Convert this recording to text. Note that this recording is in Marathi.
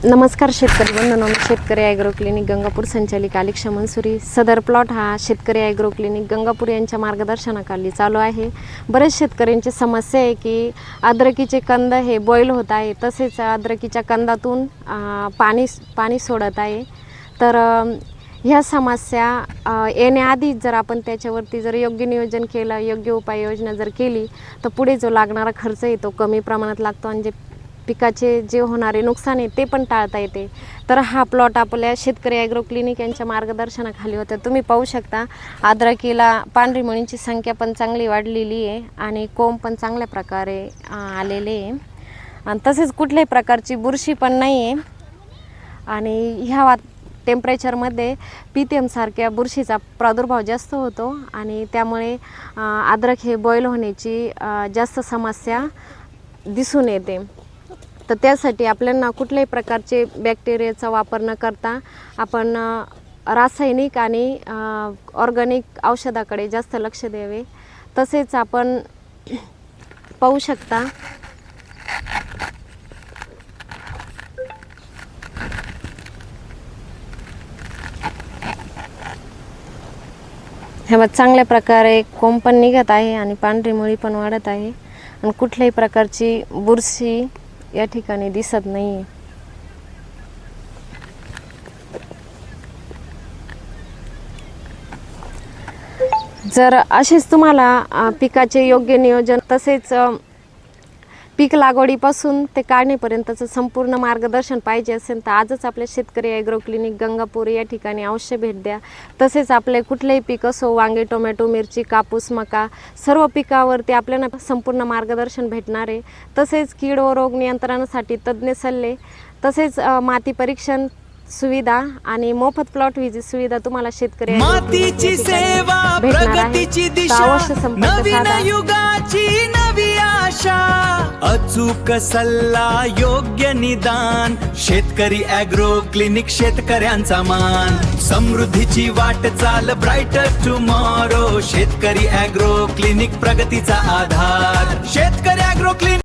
नमस्कार शेतकरी बंधूंनो, शेतकरी ॲग्रो क्लिनिक गंगापूर संचालिका अलिक्षा मनसुरी. सदर प्लॉट हा शेतकरी ॲग्रो क्लिनिक गंगापूर यांच्या मार्गदर्शनाखाली चालू आहे. बरेच शेतकऱ्यांची समस्या आहे की अद्रकीचे कंद हे बॉईल होत आहे, तसेच अद्रकीच्या कंदातून पाणी सोडत आहे. तर ह्या समस्या येण्याआधी जर आपण त्याच्यावरती जर योग्य नियोजन केलं, योग्य उपाययोजना जर केली, तर पुढे जो लागणारा खर्च आहे तो कमी प्रमाणात लागतो आणि जे पिकाचे जे होणारे नुकसान आहे ते पण टाळता येते. तर हा प्लॉट आपल्या शेतकरी ॲग्रो क्लिनिक यांच्या मार्गदर्शनाखाली होता. तुम्ही पाहू शकता अद्रकीला पांढरी मुळींची संख्या पण चांगली वाढलेली आहे आणि कोंब पण चांगल्या प्रकारे आलेले आहे आणि तसेच कुठल्याही प्रकारची बुरशी पण नाही आहे. आणि ह्या टेम्परेचरमध्ये PTM सारख्या बुरशीचा प्रादुर्भाव जास्त होतो आणि त्यामुळे अद्रक हे बॉईल होण्याची जास्त समस्या दिसून येते. तर त्यासाठी आपल्याला कुठल्याही प्रकारचे बॅक्टेरियाचा वापर न करता आपण रासायनिक आणि ऑर्गॅनिक औषधाकडे जास्त लक्ष द्यावे. तसेच आपण पाहू शकता ह्या चांगल्या प्रकारे कोंब पण निघत आहे आणि पांढरी मुळी पण वाढत आहे आणि कुठल्याही प्रकारची बुरशी या ठिकाणी दिसत नाही. जर असेच तुम्हाला पिकाचे योग्य नियोजन तसेच पीक लागवडीपासून ते काढणीपर्यंतचं संपूर्ण मार्गदर्शन पाहिजे असेल तर आजच आपल्या शेतकरी ॲग्रो क्लिनिक गंगापूर या ठिकाणी अवश्य भेट द्या. तसेच आपले कुठलेही पीक असो, वांगे, टोमॅटो, मिरची, कापूस, मका, सर्व पिकावरती आपल्याला संपूर्ण मार्गदर्शन भेटणार आहे. तसेच कीड व रोग नियंत्रणासाठी तज्ज्ञ सल्ले, तसेच माती परीक्षण सुविधा आणि मोफत प्लॉट व्हिजिट सुविधा तुम्हाला शेतकरी मातीची सेवा, प्रगतीची दिशा, नवीन युगाची नवी आशा, अचूक सल्ला, योग्य निदान, शेतकरी ॲग्रो क्लिनिक शेतकऱ्यांचा मान, समृद्धीची वाटचाल, ब्राईटर टुमॉरो, शेतकरी ॲग्रो क्लिनिक प्रगतीचा आधार, शेतकरी ॲग्रो क्लिनिक.